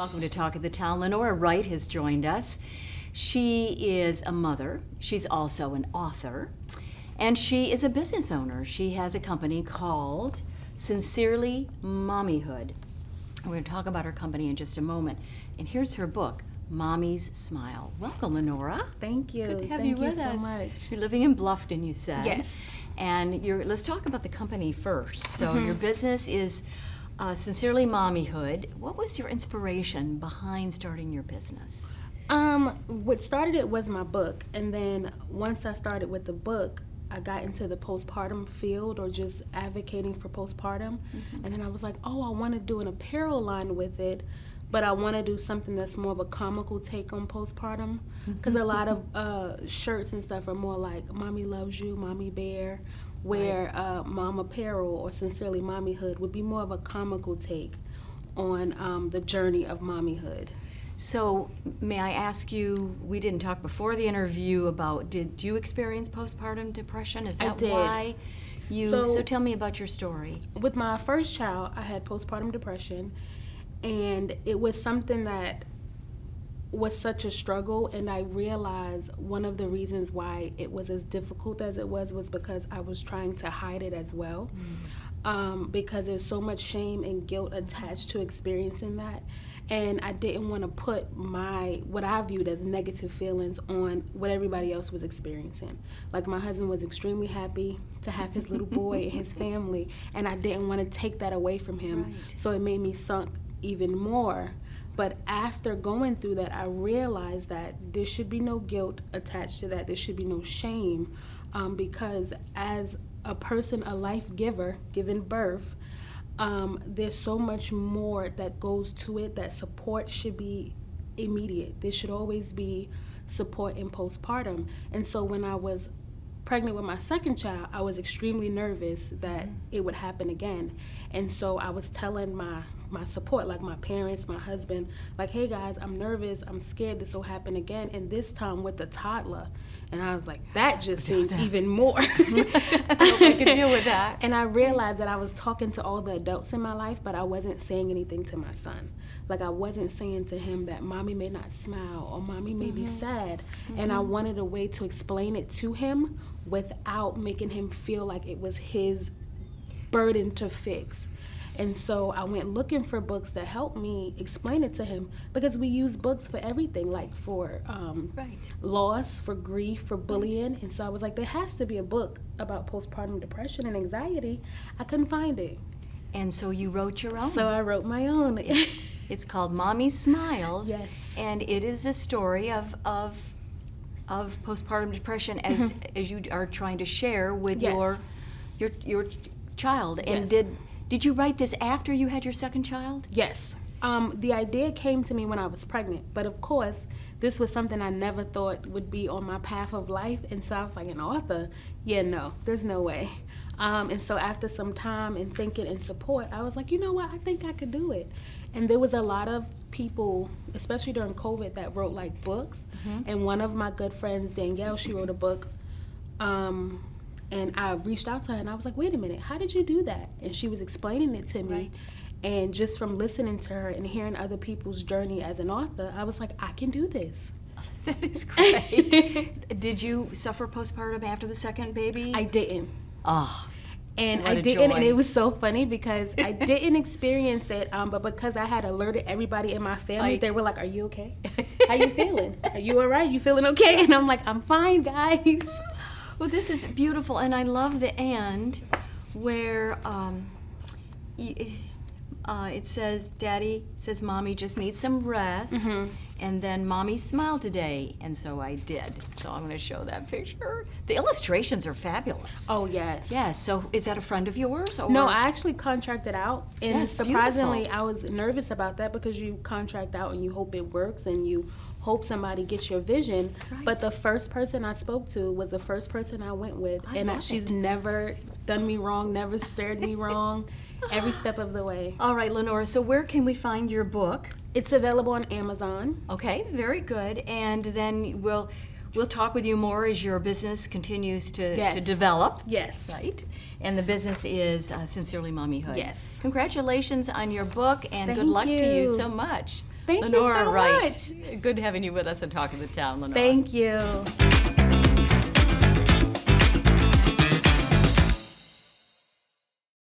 Welcome to Talk of the Town. Lenora Wright has joined us. She is a mother. She's also an author. And she is a business owner. She has a company called Sincerely.Mommyhood. We're going to talk about her company in just a moment. And here's her book, Mommy's Smile. Welcome, Lenora. Thank you. Good to have Thank you with so us. much. You're living in Bluffton, you said. Yes. And let's talk about the company first. So your business is Sincerely Mommyhood. What was your inspiration behind starting your business? What started it was my book, and then once I started with the book, I got into the postpartum field, or just advocating for postpartum, and then I was like, oh, I want to do an apparel line with it, but I want to do something that's more of a comical take on postpartum, because a lot of shirts and stuff are more like Mommy Loves You, Mommy Bear, where Mom Apparel or Sincerely Mommyhood would be more of a comical take on the journey of mommyhood. So may I ask you, we didn't talk before the interview about, did you experience postpartum depression? Is that I did. why you, so tell me about your story. With my first child, I had postpartum depression, and it was something that was such a struggle, and I realized one of the reasons why it was as difficult as it was because I was trying to hide it as well, because there's so much shame and guilt attached to experiencing that, and I didn't want to put what I viewed as negative feelings on what everybody else was experiencing. Like, my husband was extremely happy to have his little boy and his family, and I didn't want to take that away from him. Right. So it made me sunk even more. But after going through that, I realized that there should be no guilt attached to that. There should be no shame, because as a person, a life giver, giving birth, there's so much more that goes to it. That support should be immediate. There should always be support in postpartum. And so when I was pregnant with my second child, I was extremely nervous that it would happen again. And so I was telling my support, like my parents, my husband, like, hey guys, I'm nervous, I'm scared this will happen again, and this time with the toddler. And I was like, that just seems even more. I hope I can deal with that. And I realized that I was talking to all the adults in my life, but I wasn't saying anything to my son. Like, I wasn't saying to him that mommy may not smile or mommy may be sad. And I wanted a way to explain it to him without making him feel like it was his burden to fix. And so I went looking for books that helped me explain it to him, because we use books for everything, like for loss, for grief, for bullying. And so I was like, there has to be a book about postpartum depression and anxiety. I couldn't find it. And so you wrote your own. So I wrote my own. It's called Mommy Smiles. Yes. And it is a story of postpartum depression as you are trying to share with your child. And did you write this after you had your second child? Yes. The idea came to me when I was pregnant, but of course, this was something I never thought would be on my path of life, and so I was like, an author? Yeah, no, there's no way. And so after some time and thinking and support, I was like, you know what, I think I could do it. And there was a lot of people, especially during COVID, that wrote like books, and one of my good friends, Danielle, she wrote a book, and I reached out to her, and I was like, wait a minute, how did you do that? And she was explaining it to me. Right. And just from listening to her and hearing other people's journey as an author, I was like, I can do this. That is great. Did you suffer postpartum after the second baby? I didn't. Oh, and what I a didn't, joy. and it was so funny because I didn't experience it, but because I had alerted everybody in my family, Right. they were like, are you okay? How you feeling? Are you all right? You feeling okay? And I'm like, I'm fine, guys. Well, this is beautiful, and I love the end where it says, Daddy says, Mommy just needs some rest, and then Mommy smiled today, and so I did. So I'm going to show that picture. The illustrations are fabulous. Oh, yes. Yes, so is that a friend of yours? Or? No, I actually contracted out, and That's surprisingly, beautiful. I was nervous about that because you contract out and you hope it works and you hope somebody gets your vision. Right. But the first person I spoke to was the first person I went with, I and love she's it. never done me wrong, never stared me wrong, every step of the way. All right, Lenora, so where can we find your book? It's available on Amazon. Okay, very good. And then we'll talk with you more as your business continues to Yes. develop. Yes. Right? And the business is Sincerely Mommyhood. Yes. Congratulations on your book, and good Thank luck to you you. so much. Thank you Lenora so Wright. much. Good having you with us and talking to the town, Lenora. Thank you.